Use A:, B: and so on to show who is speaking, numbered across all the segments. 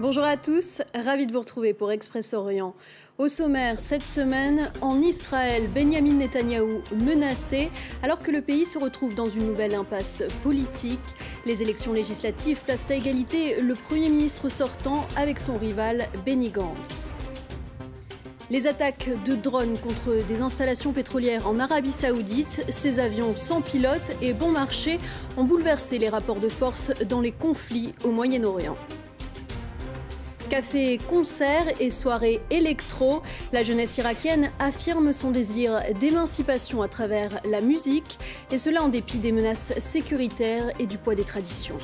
A: Bonjour à tous, ravi de vous retrouver pour Express Orient. Au sommaire, cette semaine, en Israël, Benyamin Netanyahou menacé alors que le pays se retrouve dans une nouvelle impasse politique. Les élections législatives placent à égalité le Premier ministre sortant avec son rival Benny Gantz. Les attaques de drones contre des installations pétrolières en Arabie Saoudite, ces avions sans pilote et bon marché ont bouleversé les rapports de force dans les conflits au Moyen-Orient. Café, concerts et soirées électro, la jeunesse irakienne affirme son désir d'émancipation à travers la musique, et cela en dépit des menaces sécuritaires et du poids des traditions.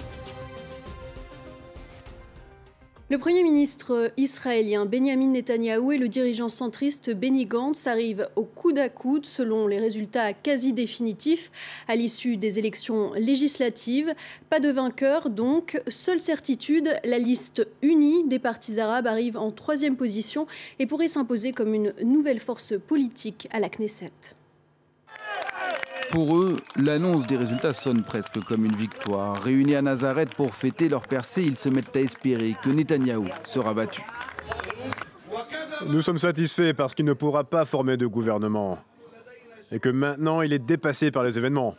A: Le Premier ministre israélien Benyamin Netanyahou et le dirigeant centriste Benny Gantz arrivent au coude à coude selon les résultats quasi définitifs à l'issue des élections législatives. Pas de vainqueur donc, seule certitude, la liste unie des partis arabes arrive en 3e position et pourrait s'imposer comme une nouvelle force politique à la Knesset.
B: Pour eux, l'annonce des résultats sonne presque comme une victoire. Réunis à Nazareth pour fêter leur percée, ils se mettent à espérer que Netanyahou sera battu.
C: Nous sommes satisfaits parce qu'il ne pourra pas former de gouvernement. Et que maintenant, il est dépassé par les événements.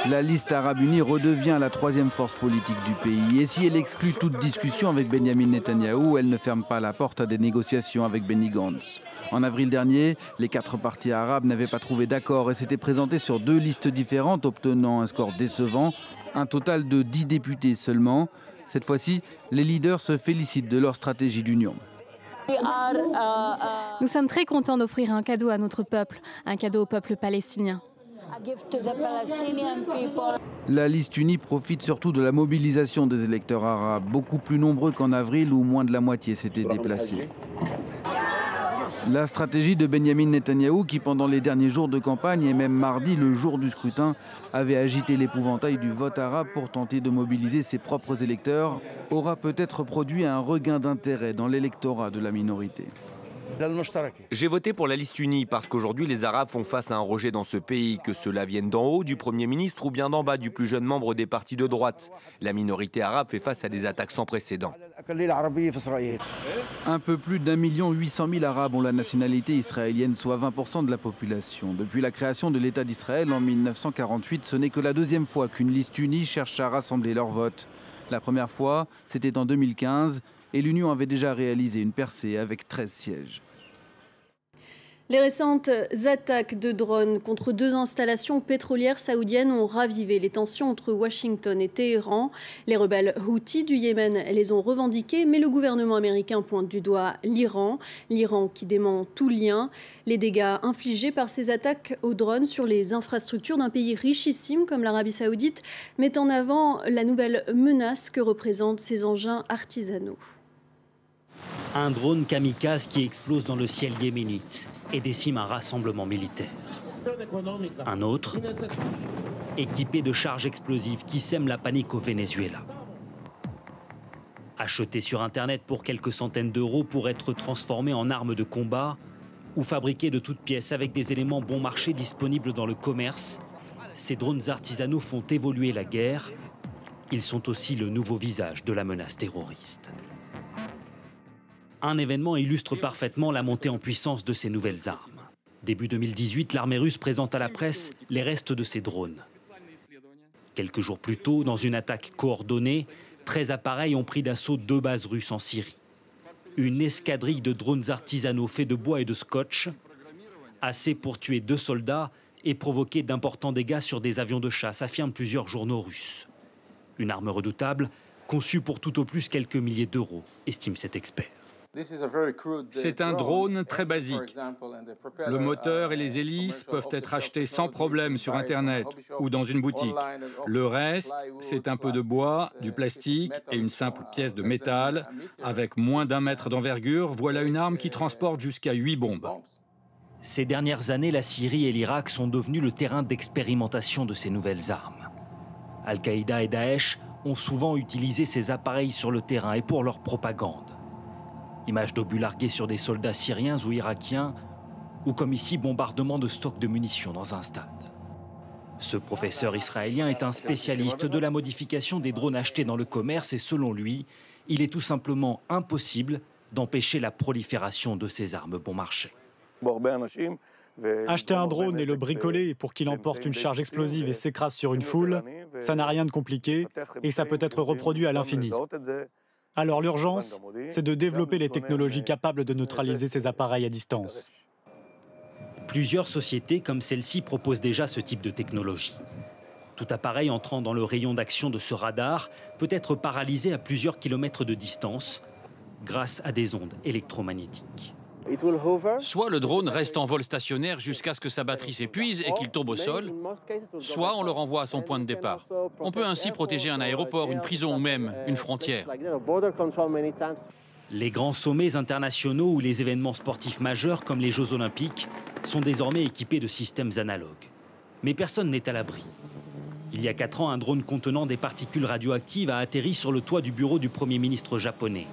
B: La liste arabe unie redevient la 3e force politique du pays. Et si elle exclut toute discussion avec Benyamin Netanyahou, elle ne ferme pas la porte à des négociations avec Benny Gantz. En avril dernier, les 4 partis arabes n'avaient pas trouvé d'accord et s'étaient présentés sur 2 listes différentes, obtenant un score décevant. Un total de 10 députés seulement. Cette fois-ci, les leaders se félicitent de leur stratégie d'union.
D: Nous sommes très contents d'offrir un cadeau à notre peuple, un cadeau au peuple palestinien.
B: La liste unie profite surtout de la mobilisation des électeurs arabes, beaucoup plus nombreux qu'en avril où moins de la moitié s'étaient déplacés. La stratégie de Benyamin Netanyahou, qui pendant les derniers jours de campagne et même mardi, le jour du scrutin, avait agité l'épouvantail du vote arabe pour tenter de mobiliser ses propres électeurs, aura peut-être produit un regain d'intérêt dans l'électorat de la minorité.
E: J'ai voté pour la liste unie parce qu'aujourd'hui les Arabes font face à un rejet dans ce pays, que cela vienne d'en haut du Premier ministre ou bien d'en bas du plus jeune membre des partis de droite. La minorité arabe fait face à des attaques sans précédent.
B: Un peu plus d'1,8 million Arabes ont la nationalité israélienne, soit 20% de la population. Depuis la création de l'État d'Israël en 1948, ce n'est que la 2e fois qu'une liste unie cherche à rassembler leurs votes. La première fois, c'était en 2015. Et l'Union avait déjà réalisé une percée avec 13 sièges.
A: Les récentes attaques de drones contre 2 installations pétrolières saoudiennes ont ravivé les tensions entre Washington et Téhéran. Les rebelles Houthis du Yémen les ont revendiquées, mais le gouvernement américain pointe du doigt l'Iran. L'Iran qui dément tout lien. Les dégâts infligés par ces attaques aux drones sur les infrastructures d'un pays richissime comme l'Arabie Saoudite mettent en avant la nouvelle menace que représentent ces engins artisanaux.
F: Un drone kamikaze qui explose dans le ciel yéménite et décime un rassemblement militaire. Un autre, équipé de charges explosives qui sèment la panique au Venezuela. Acheté sur Internet pour quelques centaines d'euros pour être transformé en arme de combat ou fabriqué de toutes pièces avec des éléments bon marché disponibles dans le commerce, ces drones artisanaux font évoluer la guerre. Ils sont aussi le nouveau visage de la menace terroriste. Un événement illustre parfaitement la montée en puissance de ces nouvelles armes. Début 2018, l'armée russe présente à la presse les restes de ces drones. Quelques jours plus tôt, dans une attaque coordonnée, 13 appareils ont pris d'assaut 2 bases russes en Syrie. Une escadrille de drones artisanaux faits de bois et de scotch, assez pour tuer 2 soldats et provoquer d'importants dégâts sur des avions de chasse, affirment plusieurs journaux russes. Une arme redoutable, conçue pour tout au plus quelques milliers d'euros, estime cet expert.
G: C'est un drone très basique. Le moteur et les hélices peuvent être achetés sans problème sur Internet ou dans une boutique. Le reste, c'est un peu de bois, du plastique et une simple pièce de métal. Avec moins d'1 mètre d'envergure, voilà une arme qui transporte jusqu'à 8 bombes.
F: Ces dernières années, la Syrie et l'Irak sont devenus le terrain d'expérimentation de ces nouvelles armes. Al-Qaïda et Daesh ont souvent utilisé ces appareils sur le terrain et pour leur propagande. Images d'obus largués sur des soldats syriens ou irakiens, ou comme ici, bombardement de stocks de munitions dans un stade. Ce professeur israélien est un spécialiste de la modification des drones achetés dans le commerce et selon lui, il est tout simplement impossible d'empêcher la prolifération de ces armes bon marché.
H: Acheter un drone et le bricoler pour qu'il emporte une charge explosive et s'écrase sur une foule, ça n'a rien de compliqué et ça peut être reproduit à l'infini. Alors l'urgence, c'est de développer les technologies capables de neutraliser ces appareils à distance.
F: Plusieurs sociétés comme celle-ci proposent déjà ce type de technologie. Tout appareil entrant dans le rayon d'action de ce radar peut être paralysé à plusieurs kilomètres de distance grâce à des ondes électromagnétiques.
I: Soit le drone reste en vol stationnaire jusqu'à ce que sa batterie s'épuise et qu'il tombe au sol, soit on le renvoie à son point de départ. On peut ainsi protéger un aéroport, une prison ou même une frontière.
F: Les grands sommets internationaux ou les événements sportifs majeurs comme les Jeux Olympiques sont désormais équipés de systèmes analogues. Mais personne n'est à l'abri. Il y a 4 ans, un drone contenant des particules radioactives a atterri sur le toit du bureau du Premier ministre japonais.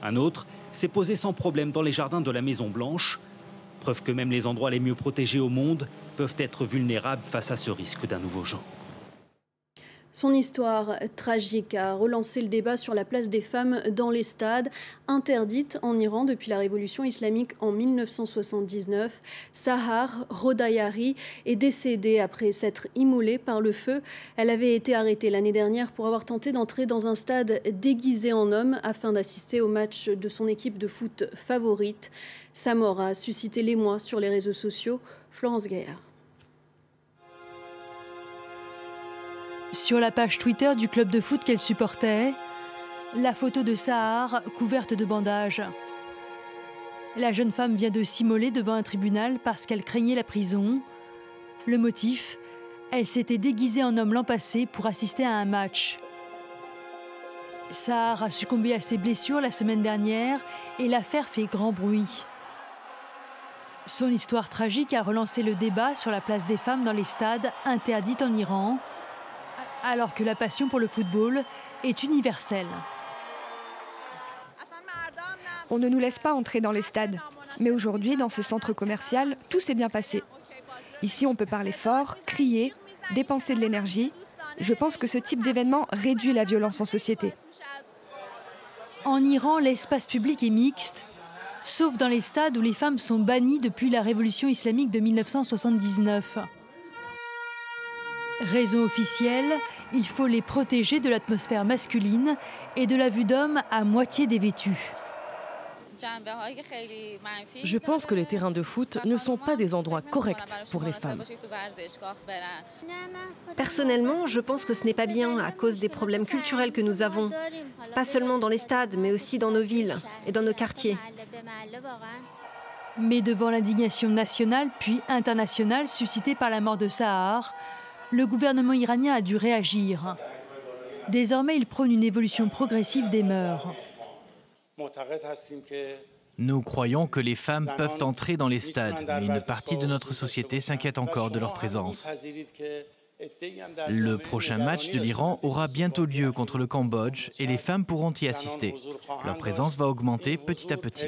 F: Un autre s'est posé sans problème dans les jardins de la Maison-Blanche. Preuve que même les endroits les mieux protégés au monde peuvent être vulnérables face à ce risque d'un nouveau genre.
A: Son histoire tragique a relancé le débat sur la place des femmes dans les stades, interdite en Iran depuis la révolution islamique en 1979. Sahar Rodayari est décédée après s'être immolée par le feu. Elle avait été arrêtée l'année dernière pour avoir tenté d'entrer dans un stade déguisé en homme afin d'assister au match de son équipe de foot favorite. Sa mort a suscité l'émoi sur les réseaux sociaux. Florence Gaillard.
J: Sur la page Twitter du club de foot qu'elle supportait, la photo de Sahar couverte de bandages. La jeune femme vient de s'immoler devant un tribunal parce qu'elle craignait la prison. Le motif, elle s'était déguisée en homme l'an passé pour assister à un match. Sahar a succombé à ses blessures la semaine dernière et l'affaire fait grand bruit. Son histoire tragique a relancé le débat sur la place des femmes dans les stades interdite en Iran, alors que la passion pour le football est universelle.
K: On ne nous laisse pas entrer dans les stades. Mais aujourd'hui, dans ce centre commercial, tout s'est bien passé. Ici, on peut parler fort, crier, dépenser de l'énergie. Je pense que ce type d'événement réduit la violence en société.
J: En Iran, l'espace public est mixte, sauf dans les stades où les femmes sont bannies depuis la révolution islamique de 1979. Raison officielle, il faut les protéger de l'atmosphère masculine et de la vue d'hommes à moitié dévêtus.
L: Je pense que les terrains de foot ne sont pas des endroits corrects pour les femmes.
M: Personnellement, je pense que ce n'est pas bien à cause des problèmes culturels que nous avons. Pas seulement dans les stades, mais aussi dans nos villes et dans nos quartiers.
J: Mais devant l'indignation nationale puis internationale suscitée par la mort de Sahar, le gouvernement iranien a dû réagir. Désormais, il prône une évolution progressive des mœurs.
N: Nous croyons que les femmes peuvent entrer dans les stades, mais une partie de notre société s'inquiète encore de leur présence. Le prochain match de l'Iran aura bientôt lieu contre le Cambodge et les femmes pourront y assister. Leur présence va augmenter petit à petit.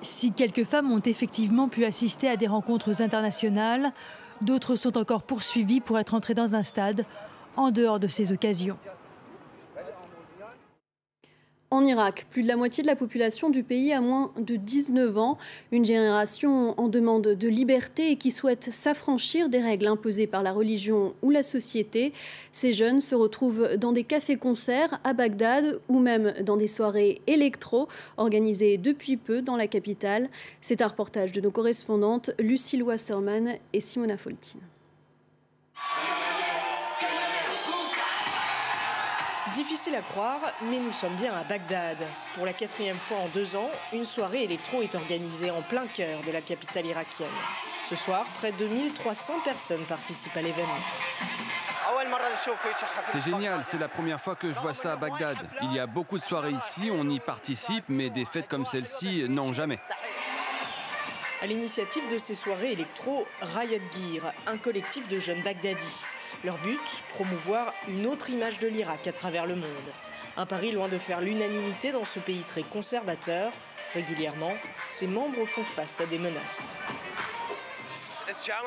J: Si quelques femmes ont effectivement pu assister à des rencontres internationales, d'autres sont encore poursuivies pour être entrées dans un stade en dehors de ces occasions.
A: En Irak, plus de la moitié de la population du pays a moins de 19 ans. Une génération en demande de liberté et qui souhaite s'affranchir des règles imposées par la religion ou la société. Ces jeunes se retrouvent dans des cafés-concerts à Bagdad ou même dans des soirées électro organisées depuis peu dans la capitale. C'est un reportage de nos correspondantes Lucille Wasserman et Simona Foltine.
O: Difficile à croire, mais nous sommes bien à Bagdad. Pour la 4e fois en 2 ans, une soirée électro est organisée en plein cœur de la capitale irakienne. Ce soir, près de 1300 personnes participent à l'événement.
P: C'est génial, c'est la première fois que je vois ça à Bagdad. Il y a beaucoup de soirées ici, on y participe, mais des fêtes comme celle-ci, non, jamais.
O: À l'initiative de ces soirées électro, Riot Gear, un collectif de jeunes Bagdadis. Leur but, promouvoir une autre image de l'Irak à travers le monde. Un pari loin de faire l'unanimité dans ce pays très conservateur. Régulièrement, ses membres font face à des menaces.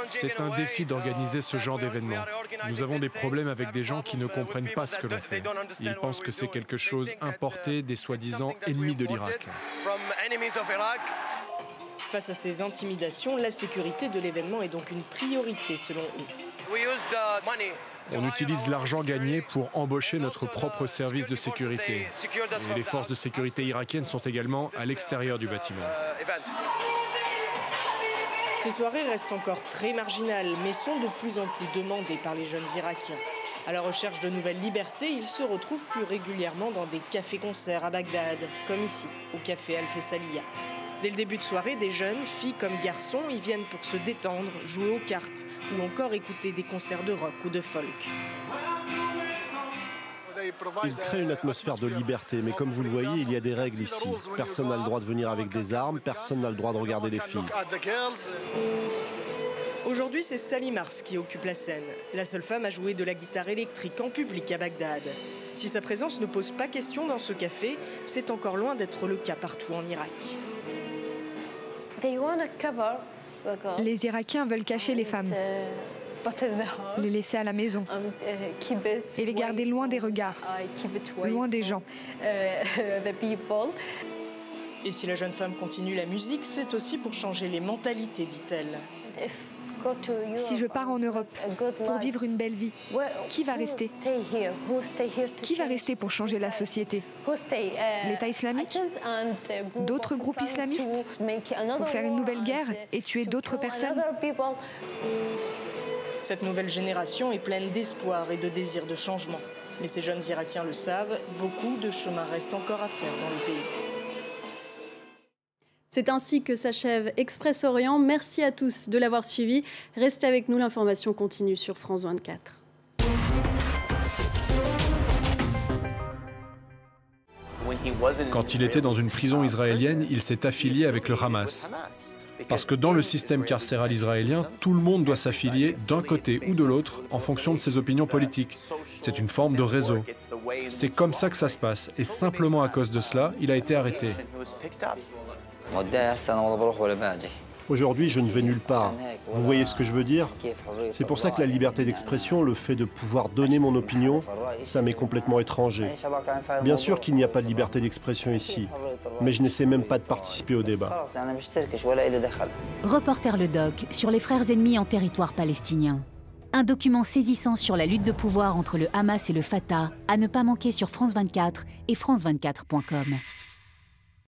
Q: C'est un défi d'organiser ce genre d'événement. Nous avons des problèmes avec des gens qui ne comprennent pas ce que l'on fait. Ils pensent que c'est quelque chose importé des soi-disant ennemis de l'Irak.
O: Face à ces intimidations, la sécurité de l'événement est donc une priorité selon eux.
Q: On utilise l'argent gagné pour embaucher notre propre service de sécurité. Et les forces de sécurité irakiennes sont également à l'extérieur du bâtiment.
O: Ces soirées restent encore très marginales, mais sont de plus en plus demandées par les jeunes Irakiens. À la recherche de nouvelles libertés, ils se retrouvent plus régulièrement dans des cafés-concerts à Bagdad, comme ici, au café Al-Fessalia. Dès le début de soirée, des jeunes, filles comme garçons, y viennent pour se détendre, jouer aux cartes ou encore écouter des concerts de rock ou de folk.
R: Il crée une atmosphère de liberté, mais comme vous le voyez, il y a des règles ici. Personne n'a le droit de venir avec des armes, personne n'a le droit de regarder les filles.
O: Aujourd'hui, c'est Sally Mars qui occupe la scène, la seule femme à jouer de la guitare électrique en public à Bagdad. Si sa présence ne pose pas question dans ce café, c'est encore loin d'être le cas partout en Irak.
K: Les Irakiens veulent cacher les femmes, les laisser à la maison et les garder loin des regards, loin des gens.
O: Et si la jeune femme continue la musique, c'est aussi pour changer les mentalités, dit-elle.
K: Si je pars en Europe pour vivre une belle vie, qui va rester? Qui va rester pour changer la société? L'État islamique? D'autres groupes islamistes? Pour faire une nouvelle guerre et tuer d'autres personnes?
O: Cette nouvelle génération est pleine d'espoir et de désir de changement. Mais ces jeunes Irakiens le savent, beaucoup de chemin reste encore à faire dans le pays.
A: C'est ainsi que s'achève Express Orient. Merci à tous de l'avoir suivi. Restez avec nous, l'information continue sur France 24.
Q: Quand il était dans une prison israélienne, il s'est affilié avec le Hamas. Parce que dans le système carcéral israélien, tout le monde doit s'affilier d'un côté ou de l'autre en fonction de ses opinions politiques. C'est une forme de réseau. C'est comme ça que ça se passe. Et simplement à cause de cela, il a été arrêté.
R: Aujourd'hui, je ne vais nulle part. Vous voyez ce que je veux dire? C'est pour ça que la liberté d'expression, le fait de pouvoir donner mon opinion, ça m'est complètement étranger. Bien sûr qu'il n'y a pas de liberté d'expression ici, mais je n'essaie même pas de participer au débat.
S: Reporter le doc sur les frères ennemis en territoire palestinien. Un document saisissant sur la lutte de pouvoir entre le Hamas et le Fatah, à ne pas manquer sur France 24 et France24.com.